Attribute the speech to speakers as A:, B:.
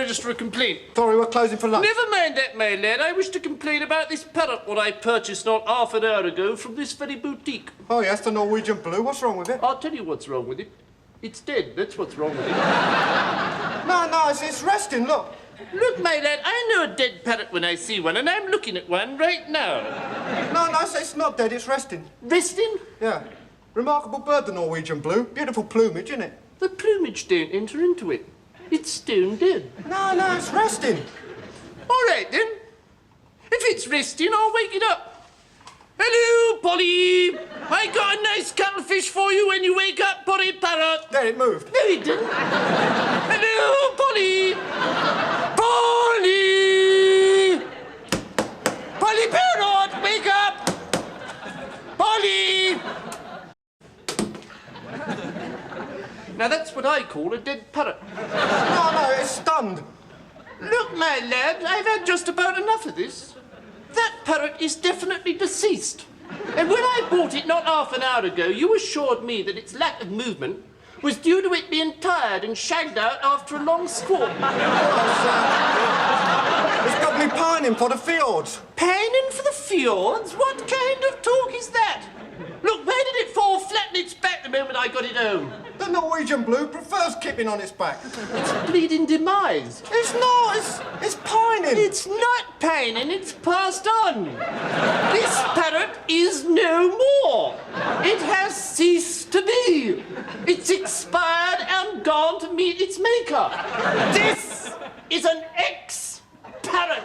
A: register a complaint.
B: Sorry, we're closing for lunch.
A: Never mind that, my lad. I wish to complain about this parrot what I purchased not half an hour ago from this very boutique.
B: Oh, yes, the Norwegian blue. What's wrong with it?
A: I'll tell you what's wrong with it. It's dead. That's what's wrong with it.
B: No, it's resting, look.
A: Look, my lad, I know a dead parrot when I see one, and I'm looking at one right now.
B: No, it's not dead, it's resting.
A: Resting?
B: Yeah. Remarkable bird, the Norwegian blue. Beautiful plumage, isn't it?
A: The plumage don't enter into it. It's stone dead.
B: No, it's resting.
A: All right, then. If it's resting, I'll wake it up. Hello, Polly. I got a nice cuttlefish for you when you wake up, Polly Parrot.
B: There, it moved.
A: No, it didn't. Hello, Polly. Polly! Polly Parrot, wake up! Polly! Now, that's what I call a dead parrot.
B: No, it's stunned.
A: Look, my lad, I've had just about enough of this. That parrot is definitely deceased. And when I bought it not half an hour ago, you assured me that its lack of movement was due to it being tired and shagged out after a long squat.
B: It's got me pining for the fjords.
A: Pining for the fjords? What kind of talk is that? Look, where did it fall flat on its back the moment I got it home?
B: The Norwegian blue prefers keeping on its back.
A: It's bleeding demise.
B: It's not, it's pining.
A: It's not pining, it's passed on. This parrot is no more. It has ceased to be. It's expired and gone to meet its maker. This is an ex-parrot.